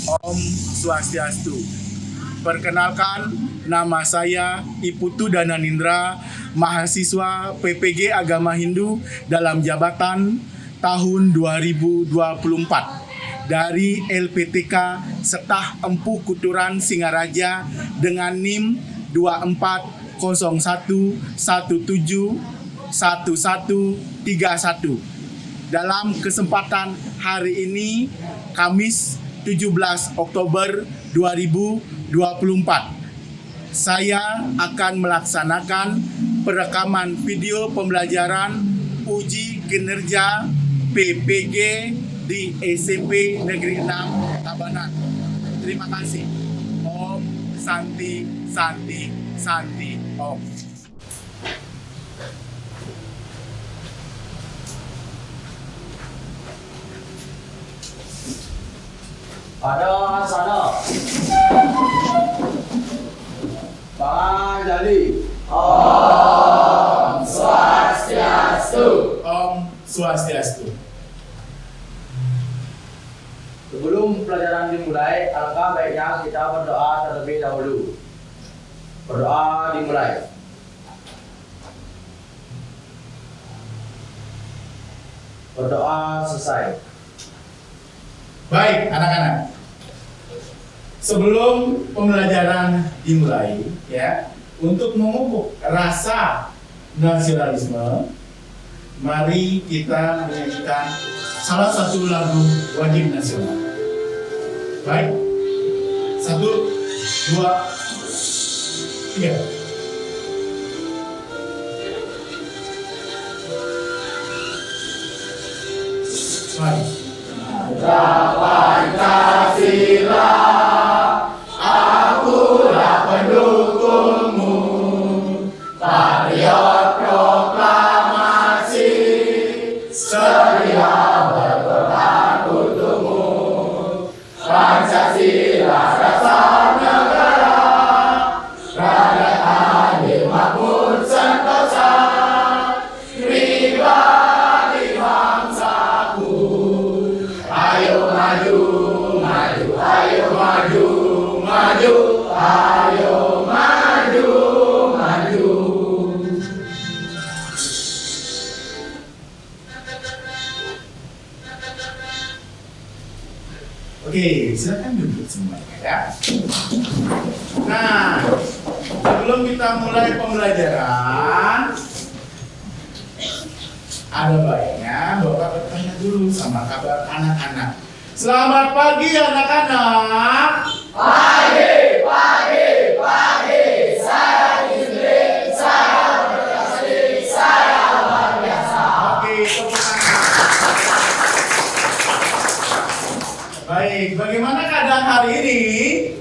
Om Swastiastu. Perkenalkan, nama saya Iputu Dananindra, mahasiswa PPG Agama Hindu dalam jabatan tahun 2024 dari LPTK Setah Empu Kuturan Singaraja dengan NIM 240171711131. Dalam kesempatan hari ini, Kamis 17 Oktober 2024, saya akan melaksanakan perekaman video pembelajaran uji kinerja PPG di SMP Negeri 6 Tabanan. Terima kasih. Om Santi Santi Santi Om. Pada sana Pangan Jali. Om Swastiastu. Om Swastiastu. Sebelum pelajaran dimulai, alangkah baiknya kita berdoa terlebih dahulu. Berdoa dimulai. Berdoa selesai. Baik, anak-anak. Sebelum pembelajaran dimulai, ya, untuk memupuk rasa nasionalisme, mari kita menyanyikan salah satu lagu wajib nasional. Baik, 1, 2, 3. Baik. Pancasila, akulah pendukungmu, patriot proklamasi, setia berperang untukmu. Pancasila dasar negara, rakyat adil makmur sentosa, pribadi bangsaku. Ayo maju, maju, ayo maju, maju, ayo maju, maju. Oke, silakan duduk semuanya ya. Nah, sebelum kita mulai pembelajaran, ada baiknya Bapak bertanya dulu sama kabar anak-anak. Selamat pagi anak-anak. Pagi, pagi, pagi. Saya Indri, saya berkasih, saya luar biasa. Oke, tepuk tangan. Baik, bagaimana keadaan hari ini?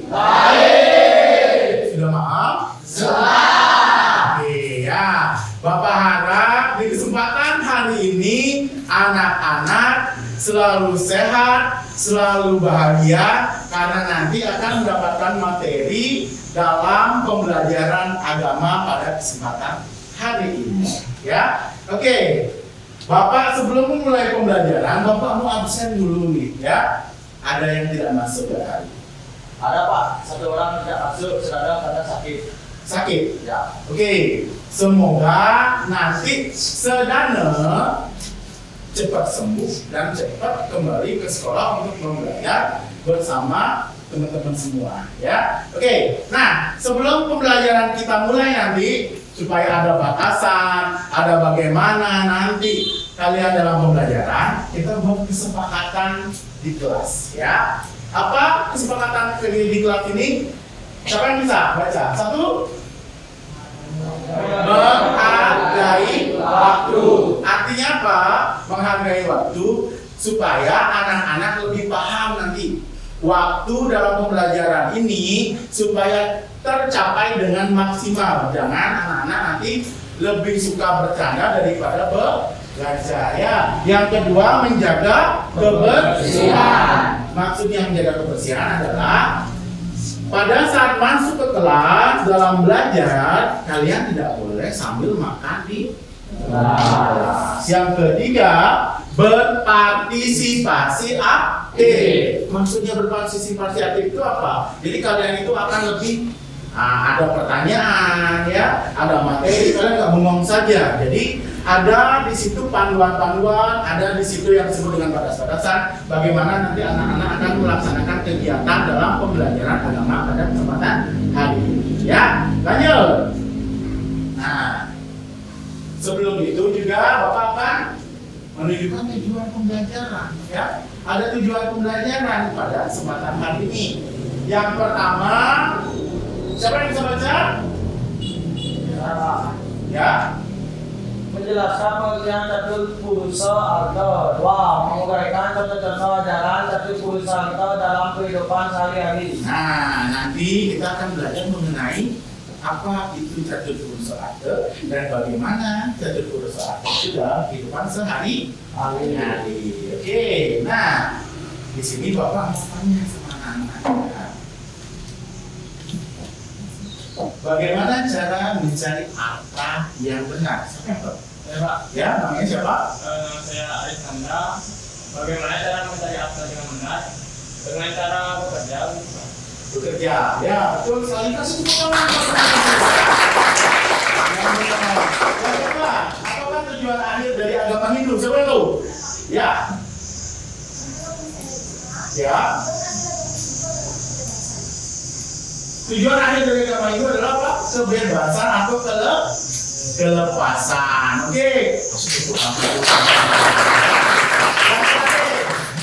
Baik. Sudah maaf? Sudah. Oke, ya. Bapak harap di kesempatan hari ini anak-anak selalu sehat, selalu bahagia, karena nanti akan mendapatkan materi dalam pembelajaran agama pada kesempatan hari ini. Ya, oke. Bapak sebelum memulai pembelajaran, Bapak mau absen dulu nih, ya. Ada yang tidak masuk ya hari ini? Ada Pak, satu orang tidak masuk sedang karena sakit. Sakit? Ya. Oke, semoga nanti Sedana cepat sembuh dan cepat kembali ke sekolah untuk belajar bersama teman-teman semua, ya. Oke, nah sebelum pembelajaran kita mulai nanti, supaya ada batasan, ada bagaimana nanti kalian dalam pembelajaran, kita buat kesepakatan di kelas, ya. Apa kesepakatan di kelas ini? Siapa yang bisa baca? 1. Menghargai waktu. Artinya apa? Menghargai waktu supaya anak-anak lebih paham nanti waktu dalam pembelajaran ini supaya tercapai dengan maksimal. Jangan anak-anak nanti lebih suka bercanda daripada belajar, ya. Yang kedua, menjaga kebersihan. Maksudnya menjaga kebersihan adalah pada saat masuk ke kelas dalam belajar, kalian tidak boleh sambil makan di kelas. Yang ketiga, berpartisipasi aktif. Maksudnya berpartisipasi aktif itu apa? Jadi kalian itu akan lebih ada pertanyaan ya, ada materi, kalian nggak bengong saja. Jadi ada di situ panduan-panduan, ada di situ yang disebut dengan batas-batasan bagaimana nanti anak-anak akan melaksanakan kegiatan dalam pembelajaran agama pada kesempatan hari ini. Ya, lanjut. Nah, sebelum itu juga Bapak akan menunjukkan tujuan pembelajaran. Ya, ada tujuan pembelajaran pada kesempatan hari ini. Yang pertama, siapa yang bisa baca? Ya. Menjelaskan pengertian catur purusa arta. 2. Menguraikan contoh-contoh ajaran catur purusa arta dalam kehidupan sehari-hari. Nah, nanti kita akan belajar mengenai apa itu catur purusa arta dan bagaimana catur purusa arta itu dalam kehidupan sehari-hari. Oke, nah di sini Bapak mau tanya sama anak-anak. Bagaimana cara mencari arta yang benar? Siapa yang tahu? Ya Pak, Ya, namanya siapa? saya Arif Nanda. Bagaimana cara mencari arta dengan benar? Dengan cara bekerja, Pak. Bekerja. Ya, betul sekali. Kasih tepuk tangan. Yang benar. Yang kedua, apakah tujuan akhir dari agama Hindu? Siapa yang tahu? Ya. Ya. Tujuan akhir dari agama Hindu adalah apa? Kebebasan atau kelepasan. Oke.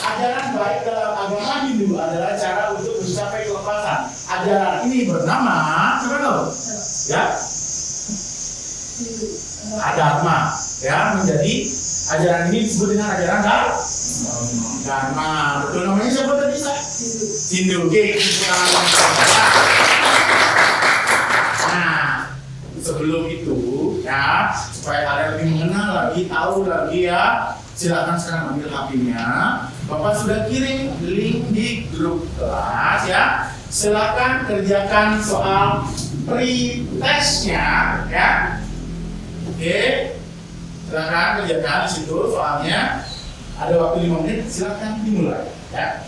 Ajaran baik dalam agama Hindu adalah cara untuk mencapai kelepasan. Ajaran ini bernama, siapa tahu? Ya. Dharma. Ya, menjadi ajaran ini disebut dengan ajaran Dharma. Betul namanya siapa tadi? Hindu. Oke. Nah, sebelum itu ya, supaya kalian lebih mengenal lagi, tahu lagi ya, silakan sekarang ambil HP-nya. Bapak sudah kirim link di grup kelas ya. Silakan kerjakan soal pre-testnya ya. Oke, silakan kerjakan di situ soalnya. Ada waktu 5 menit, silakan dimulai ya.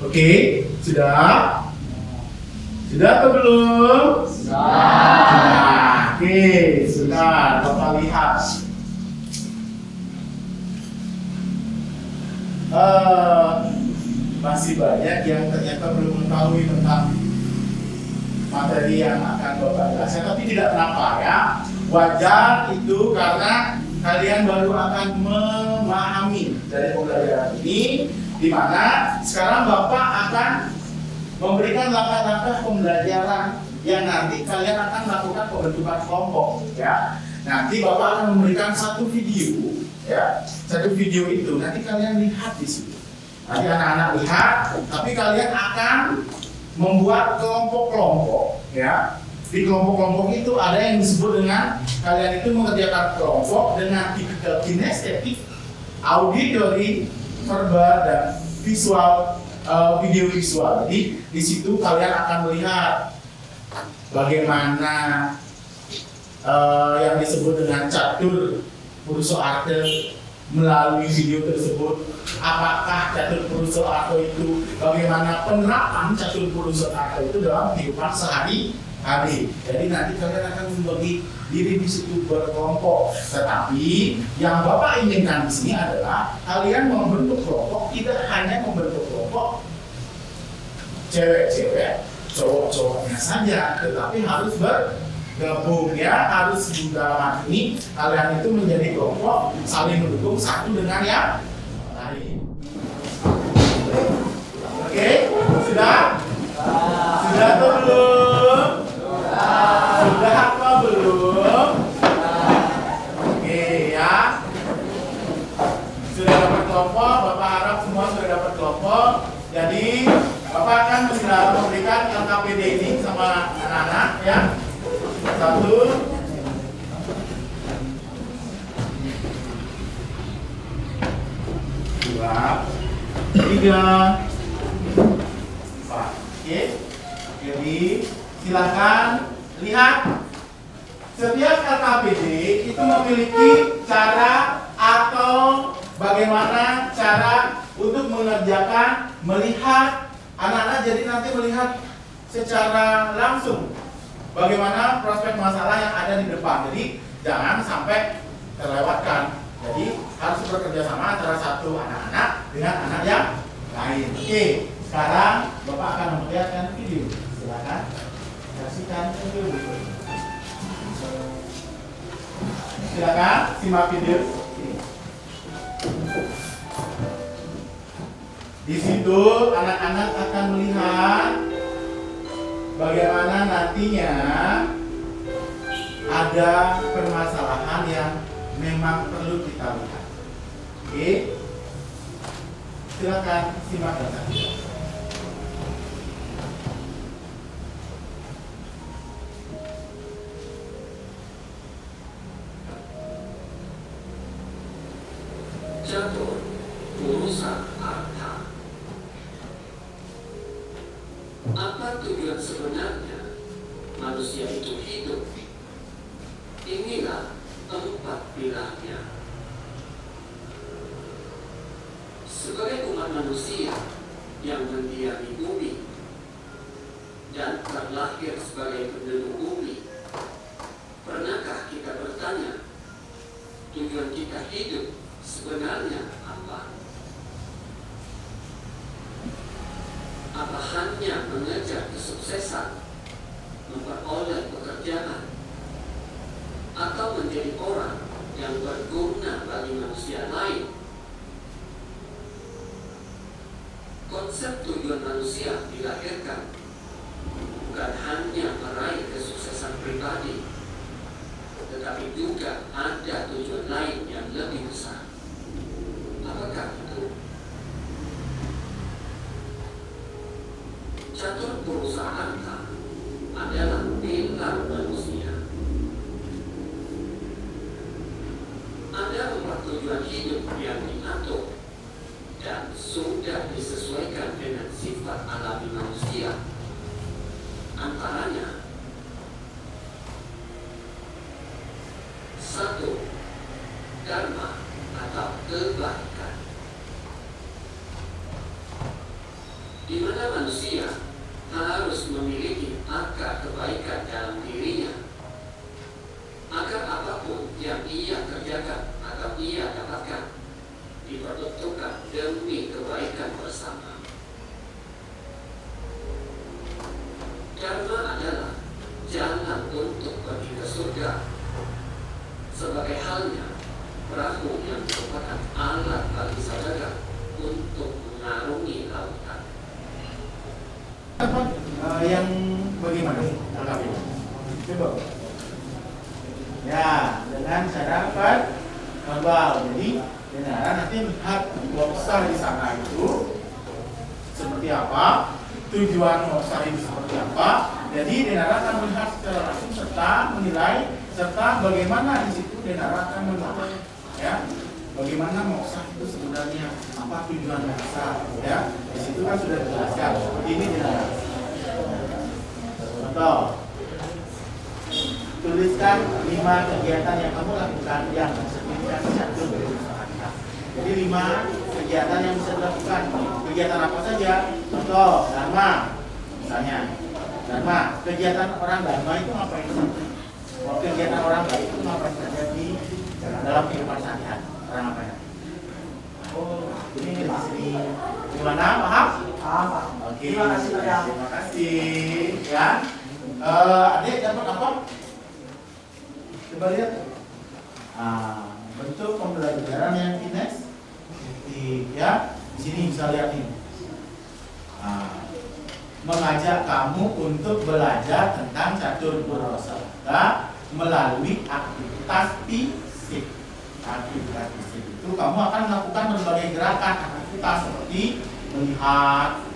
Oke, sudah? Sudah atau belum? Sudah. Oke, sudah. Bapak lihat. Masih banyak yang ternyata belum mengetahui tentang materi yang akan Bapak jelaskan, tapi tidak kenapa ya. Wajar itu karena kalian baru akan memahami dari pembelajaran ini, di mana sekarang Bapak akan memberikan langkah-langkah pembelajaran yang nanti kalian akan melakukan pembentukan kelompok ya. Nanti Bapak akan memberikan satu video ya. Satu video itu nanti kalian lihat di situ. Nanti anak-anak lihat, tapi kalian akan membuat kelompok-kelompok ya. Di kelompok-kelompok itu ada yang disebut dengan kalian itu mengerjakan kelompok dengan tipikal kinestetik, auditory, verbal dan visual, video visual. Jadi di situ kalian akan melihat bagaimana yang disebut dengan catur purusa arta melalui video tersebut. Apakah catur purusa arta itu, bagaimana penerapan catur purusa arta itu dalam kehidupan sehari-hari. Jadi nanti kalian akan membagi diri di situ berkelompok. Tetapi yang Bapak inginkan di sini adalah kalian membentuk kelompok, tidak hanya membentuk kelompok cewek-cewek, cowok-cowoknya saja, tetapi harus gabung ya, harus dalam arti ini kalian itu menjadi kelompok saling mendukung satu dengan yang lain. Oke, sudah? Sudah atau belum? Sudah apa belum? Oke ya. Sudah dapat kelompok, Bapak harap semua sudah dapat kelompok. Jadi Bapak akan memberikan LKPD ini sama anak-anak ya. 1, 2, 3, 4. Oke. Jadi silakan lihat, setiap LKPD itu memiliki cara atau bagaimana cara untuk mengerjakan, melihat anak-anak jadi nanti melihat secara langsung bagaimana prospek masalah yang ada di depan. Jadi jangan sampai terlewatkan. Jadi harus bekerja sama antara satu anak-anak dengan anak yang lain. Oke, sekarang Bapak akan memperlihatkan video. Silakan saksikan video berikut. Silakan simak video ini. Di situ anak-anak akan melihat bagaimana nantinya ada permasalahan yang memang perlu kita lihat. Oke, silakan simak dan saksikan. Catur urusan harta. Apa tujuan sebenarnya manusia itu hidup? Inilah 4 pilarnya. Sebagai umat manusia yang mendiami bumi dan terlahir sebagai penduduk bumi, pernahkah kita bertanya tujuan kita hidup sebenarnya apa? Apa hanya mengejar kesuksesan, memperoleh pekerjaan, atau menjadi orang yang berguna bagi manusia lain? Konsep tujuan manusia dilahirkan bukan hanya meraih kesuksesan pribadi, tetapi juga ada tujuan lain yang lebih besar. Apakah itu? Catur perusahaan adalah pilar manusia. Ada 4 tujuan hidup yang diatur dan sudah disesuaikan dengan sifat alami manusia. Antaranya 1. Dharma atau kebaikan, di mana manusia harus memiliki akar kebaikan dalam dirinya, agar apapun yang ia kerjakan atau ia dapatkan diperuntukkan demi kebaikan bersama. Dharma adalah jalan untuk pergi ke surga, sebagai halnya perahu yang merupakan alat bagi saudara untuk mengarungi lautan. Yang bagaimana? Coba. Ya, dengan cara verbal. Jadi dengaran nanti melihat workshop di sana itu seperti apa, tujuan workshop itu seperti apa. Jadi dengaran akan melihat secara langsung serta menilai serta bagaimana di situ dengaran akan menilai ya bagaimana workshop itu sebenarnya apa tujuan dasar ya. Di situ kan sudah dijelaskan seperti ini dengaran. Contoh, tuliskan 5 kegiatan yang kamu lakukan yang signifikan satu. Jadi 5 kegiatan yang bisa dilakukan. Kegiatan apa saja? Contoh, dharma. Misalnya, dharma. Kegiatan orang dharma itu ngapain saja? Kegiatan orang baik itu ngapain saja di dalam kehidupan sehari-hari? Orang ngapain? Oh, ini di sini. Gimana? Paham? Paham. Oke. Terima kasih. Terima kasih. Ya. Adik dapat apa? Coba lihat. Bentuk pembelajaran yang kinestetik ya. Di sini bisa lihat ini. Mengajak kamu untuk belajar tentang catur berosaka melalui aktivitas fisik. Aktivitas fisik itu kamu akan melakukan berbagai gerakan aktivitas seperti melihat.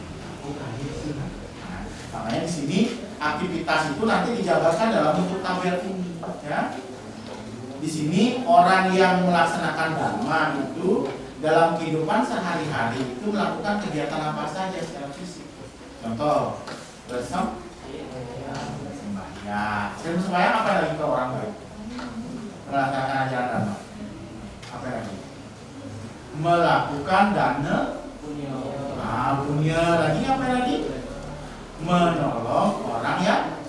Makanya di sini aktivitas itu nanti dijabarkan dalam bentuk tabel ini, ya. Di sini orang yang melaksanakan dharma itu dalam kehidupan sehari-hari itu melakukan kegiatan apa saja secara fisik. Contoh, sembahyang. Sembahyang apa lagi ke orang baik? Melaksanakan ajaran dharma. Apa lagi? Melakukan dana punya. Lagi apa lagi? Menolong orang yang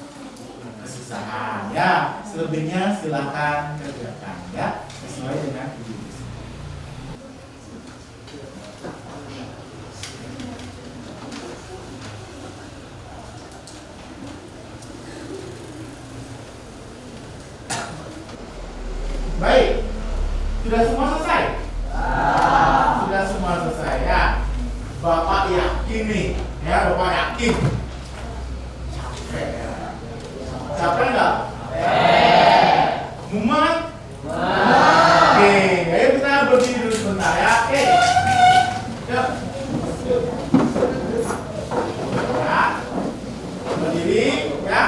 kesusahan. Ya, selebihnya silakan kerjakan ya sesuai dengan video. Baik, sudah semua selesai? Sudah semua selesai ya. Bapak yakin nih, ya Bapak yakin. Capek nggak? Mumet? Oke, ayo kita berdiri dulu sebentar ya. Oke. Yuk. Ya. Berdiri ya.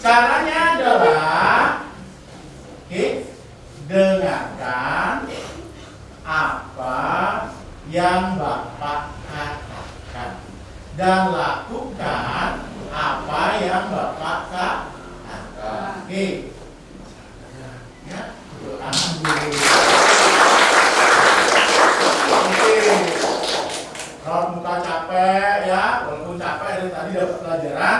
Caranya adalah dengarkan apa yang Bapak katakan dan lakukan apa yang Bapak katakan. Oke. Ya. Oke. Kalau muka capek ya, walaupun capek dari tadi dapat pelajaran,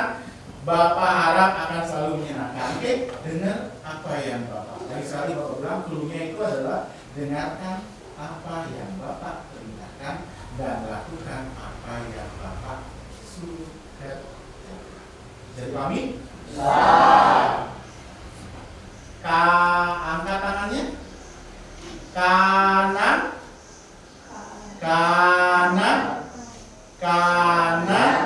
Bapak harap akan selalu menyenangkan. Oke, dengar apa yang Bapak. Dari sekali Bapak bilang, cluenya itu adalah dengarkan apa yang Bapak perintahkan dan lakukan apa yang Bapak suruh. Jadi pahami? Angkat tangannya. Kanan, kanan, kanan,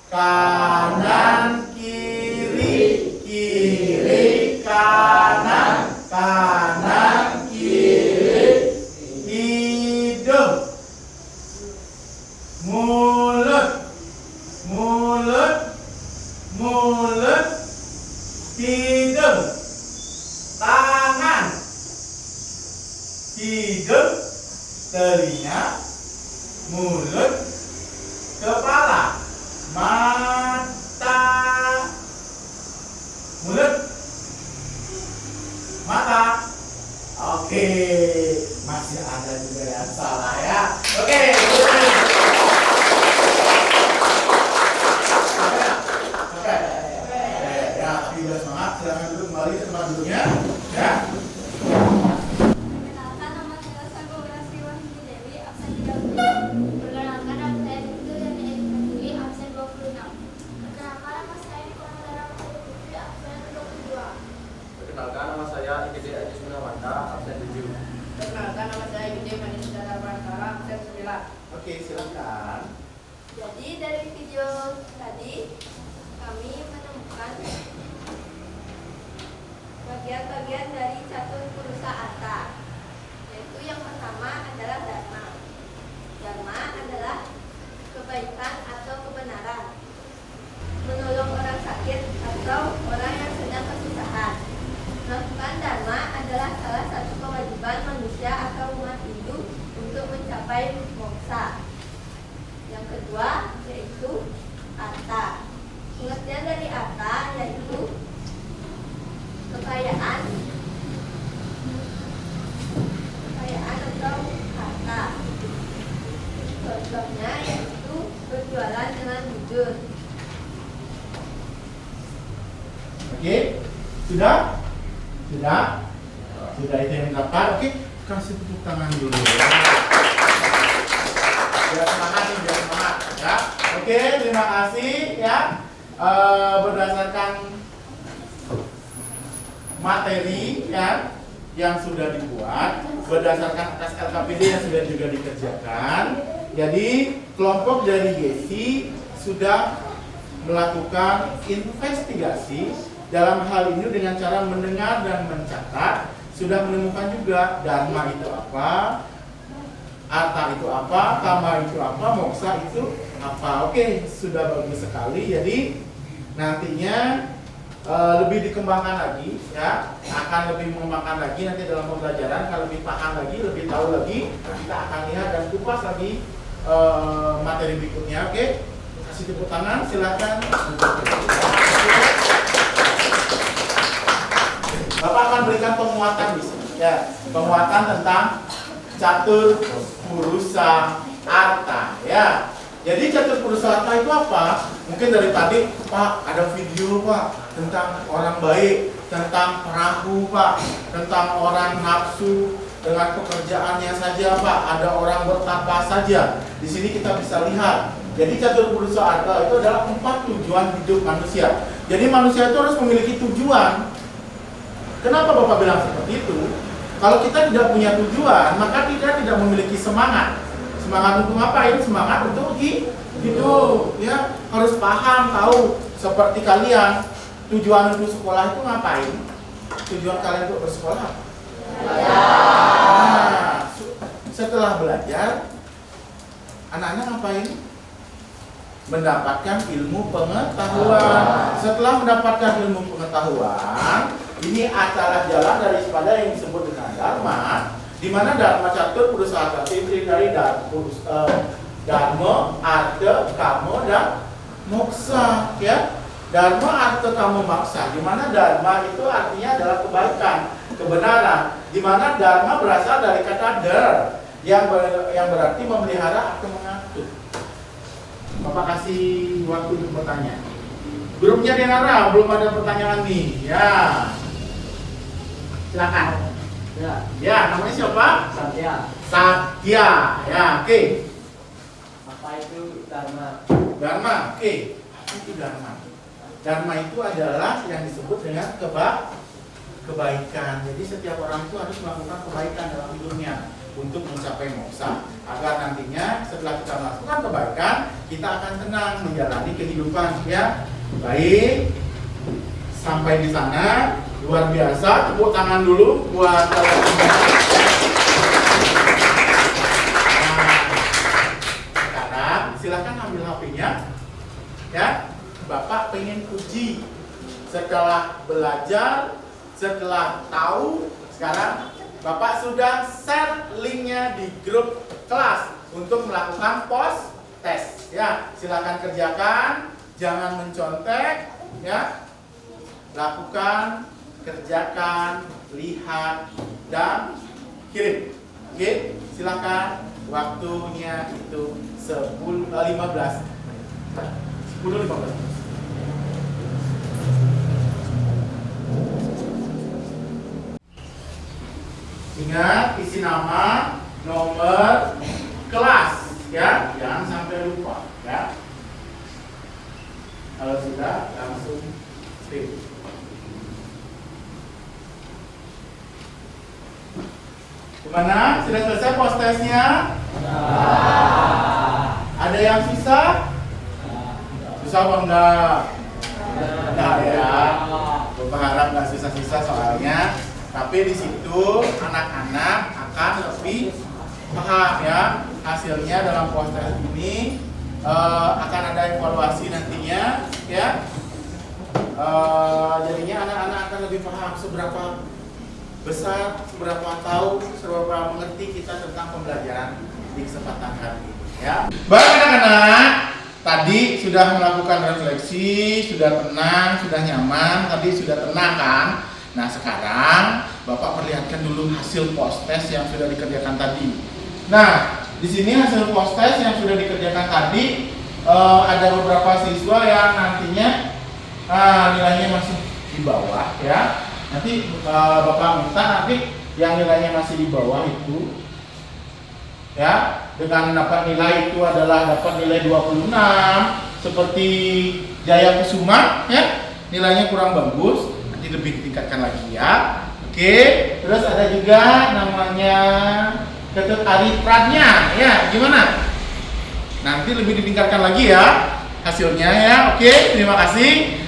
kanan, kiri, kiri, kanan, kanan, kiri, hidung, mulut, mulut, mulut, hidung, tangan, hidung, telinga, mulut, kepala, mata, mulut, mata. Oke, masih ada juga yang salah ya. Oke, ya, tapi udah semangat. Silakan duduk kembali ke tempat duduknya. Ya. Perkenalkan, nama saya Sagobrasi Wahyudi Dewi, absen 30. Perkenalkan, nama saya Putu dan Edwin, absen 26. Perkenalkan, nama saya Nikonodara Putri, absen 22. Perkenalkan, nama saya IGD Ajis Munawanda, absen 7. Perkenalkan, nama saya Gede Manis Darmantara, absen 9. Oke, silakan. Jadi dari video tadi kami menemukan bagian-bagian dari catur purusa arta, yaitu yang pertama adalah dharma. Dharma adalah kebaikan atau kebenaran, menolong orang sakit atau orang yang sedang kesusahan. Melakukan dharma adalah salah satu kewajiban manusia atau umat Hindu untuk mencapai moksa. Yang kedua yaitu arta. Pengertian dari arta yaitu kekayaan atau harta. Contohnya yaitu berjualan dengan jujur. Oke, sudah? Sudah itu yang dilakukan. Oke, kasih tepuk tangan dulu ya. Biar semangat nih, biar semangat ya. Oke, terima kasih ya. Berdasarkan materi ya yang sudah dibuat berdasarkan atas LKPD yang sudah juga dikerjakan. Jadi kelompok dari GESI sudah melakukan investigasi dalam hal ini dengan cara mendengar dan mencatat, sudah menemukan juga dharma itu apa, arta itu apa, kama itu apa, moksa itu apa. Oke, sudah bagus sekali. Jadi nantinya lebih dikembangkan lagi ya, akan lebih mengembangkan lagi nanti dalam pembelajaran, kalau lebih paham lagi, lebih tahu lagi, kita akan lihat dan kupas lagi materi berikutnya. Oke, kasih tepuk tangan, silakan. Bapak akan berikan penguatan di sini ya, penguatan tentang catur purusa arta ya. Jadi catur purusa arta itu apa? Mungkin dari tadi Pak ada video Pak tentang orang baik, tentang perahu Pak, tentang orang nafsu dengan pekerjaannya saja Pak, ada orang bertapa saja. Di sini kita bisa lihat. Jadi catur purusa arta itu adalah 4 tujuan hidup manusia. Jadi manusia itu harus memiliki tujuan. Kenapa Bapak bilang seperti itu? Kalau kita tidak punya tujuan, maka kita tidak memiliki semangat. Semangat untuk ngapain? Semangat untuk hidup. Ya, harus paham, tahu. Seperti kalian, tujuan untuk sekolah itu ngapain? Tujuan kalian untuk bersekolah? Nah, setelah belajar, anak-anak ngapain? Mendapatkan ilmu pengetahuan. Setelah mendapatkan ilmu pengetahuan, ini adalah jalan daripada yang disebut dengan dharma, di mana dharma catur purusa arta terdiri dari dharma, arta, kama, dan moksa. Ya, dharma, arta, kama, moksa. Di mana dharma itu artinya adalah kebaikan, kebenaran. Di mana dharma berasal dari kata dar, yang berarti memelihara atau mengatur. Bapak kasih waktu untuk bertanya. Grupnya Denara belum ada pertanyaan nih. Ya. Silakan. Ya, namanya siapa? Satya. Satya. Ya, oke. Apa itu dharma? Dharma, oke. Apa itu dharma? Dharma itu adalah yang disebut dengan kebaikan. Jadi setiap orang itu harus melakukan kebaikan dalam hidupnya untuk mencapai moksa, agar nantinya setelah kita melakukan kebaikan, kita akan tenang menjalani kehidupan. Ya, baik. Sampai di sana. Luar biasa, tepuk tangan dulu buat sekarang silahkan ambil HP-nya ya. Bapak pengen uji setelah belajar, setelah tahu. Sekarang Bapak sudah share linknya di grup kelas untuk melakukan post test ya. Silahkan kerjakan, jangan mencontek ya. Lakukan, kerjakan, lihat, dan kirim. Oke, silakan. Waktunya itu 15 menit. Ingat isi nama, nomor, kelas, ya, jangan sampai lupa, ya. Kalau sudah langsung save. Gimana? Sudah selesai post testnya? Ada yang susah? Susah apa enggak? Enggak ya. Bapak harap enggak susah-susah soalnya. Tapi di situ anak-anak akan lebih paham ya. Hasilnya dalam post test ini akan ada evaluasi nantinya ya. Jadinya anak-anak akan lebih paham seberapa besar, seberapa tahu, seberapa mengerti kita tentang pembelajaran di kesempatan kali ini ya. Baik anak-anak, tadi sudah melakukan refleksi, sudah tenang, sudah nyaman, tadi sudah tenang kan? Nah sekarang Bapak perlihatkan dulu hasil post test yang sudah dikerjakan tadi. Nah di sini hasil post test yang sudah dikerjakan tadi ada beberapa siswa yang nantinya nilainya masih di bawah ya. Nanti Bapak minta nanti yang nilainya masih di bawah itu ya, dengan dapat nilai itu adalah dapat nilai 26 seperti Jaya Kusuma ya, nilainya kurang bagus. Nanti lebih ditingkatkan lagi ya. Oke, terus ada juga namanya Ketut Ari Pradnya ya, gimana? Nanti lebih ditingkatkan lagi ya hasilnya ya. Oke, terima kasih.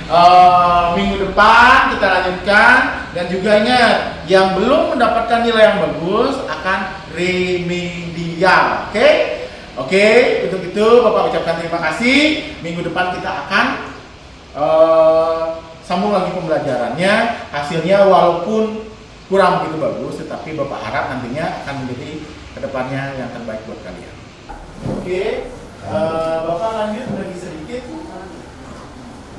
Minggu depan kita lanjutkan, dan juga ingat yang belum mendapatkan nilai yang bagus akan remedial. Oke, untuk itu Bapak ucapkan terima kasih. Minggu depan kita akan sambung lagi pembelajarannya. Hasilnya walaupun kurang begitu bagus, tetapi Bapak harap nantinya akan menjadi kedepannya yang terbaik buat kalian. Oke, Bapak lanjut lagi sedikit.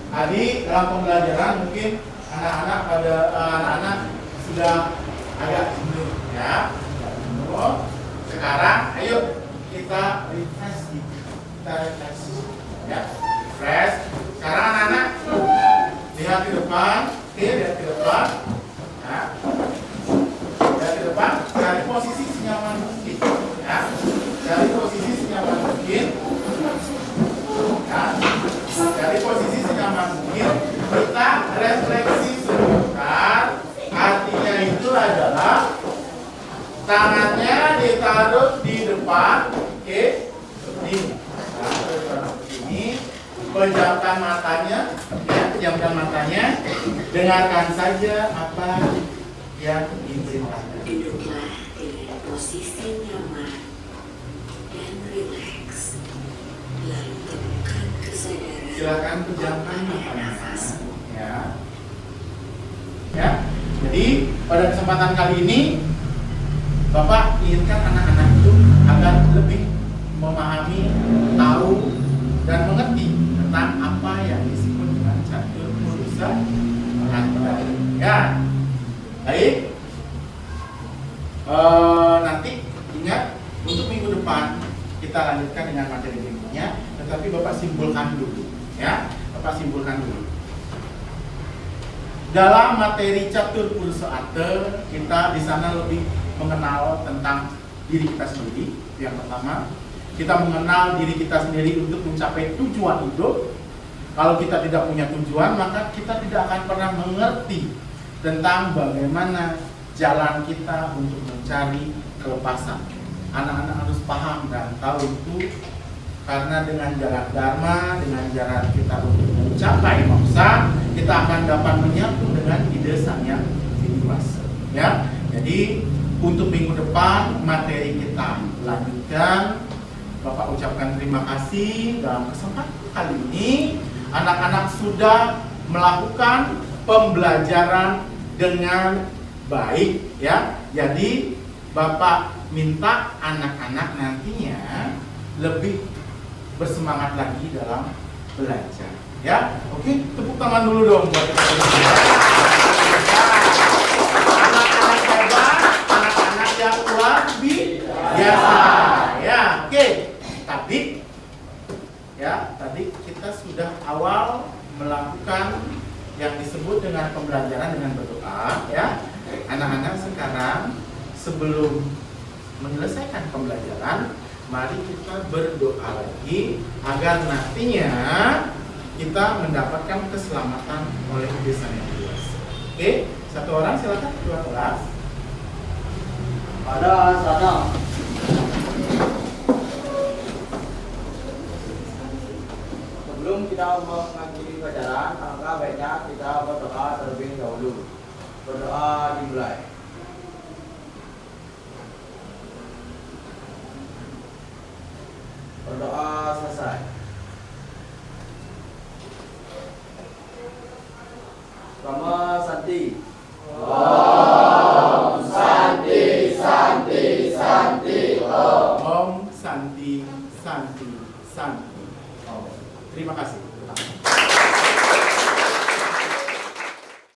Tadi dalam pembelajaran mungkin anak-anak sudah agak jenuh ya. Sekarang ayo kita refresh ya. Refresh. Sekarang anak-anak lihat ke depan, lihat ke depan. Ya. Lihat ke depan, cari posisi senyaman mungkin ya. Cari posisi senyaman mungkin. Ya. Dari posisi senyaman mungkin kita refleksi sebentar. Artinya itu adalah tangannya ditaruh di depan, oke, seperti ini. Seperti ini. Pejamkan matanya, ya, pejamkan matanya. Dengarkan saja apa yang diceritakan. Duduklah dengan posisi nyaman dan rileks. Lalu temukan kesadaran. Silakan pejamkan matanya. Ya. Ya. Jadi pada kesempatan kali ini Bapak inginkan anak-anak itu agar lebih memahami, tahu, dan mengerti tentang apa yang disebut dengan catur purusa arta. Ya. Baik. Nanti ingat untuk minggu depan kita lanjutkan dengan materi berikutnya, tetapi Bapak simpulkan dulu. Ya, Bapak simpulkan dulu. Dalam materi catur purusa arta, kita di sana lebih mengenal tentang diri kita sendiri. Yang pertama, kita mengenal diri kita sendiri untuk mencapai tujuan hidup. Kalau kita tidak punya tujuan, maka kita tidak akan pernah mengerti tentang bagaimana jalan kita untuk mencari kelepasan. Anak-anak harus paham dan tahu itu, karena dengan jalan dharma, dengan jalan kita untuk mencapai moksa, kita akan dapat menyatu dengan ide sang yang dewasa. Ya, jadi untuk minggu depan materi kita lanjutkan. Bapak ucapkan terima kasih. Dalam kesempatan kali ini anak-anak sudah melakukan pembelajaran dengan baik ya. Jadi Bapak minta anak-anak nantinya lebih bersemangat lagi dalam belajar ya. Oke, tepuk tangan dulu dong buat kita. Anak-anak hebat, anak-anak yang luar biasa ya. Oke, tadi kita sudah awal melakukan yang disebut dengan pembelajaran dengan berdoa ya. Anak-anak sekarang sebelum menyelesaikan pembelajaran, mari kita berdoa lagi agar nantinya kita mendapatkan keselamatan oleh desa yang dewasa. Oke, satu orang silakan ketua kelas. Pada sana. Sebelum kita mengakhiri pelajaran, alangkah baiknya kita berdoa terlebih dahulu. Berdoa dimulai. Berdoa selesai. Sama Santi. Om Santi, Santi, Santi, Om. Om Santi, Santi, Santi. Om. Terima kasih.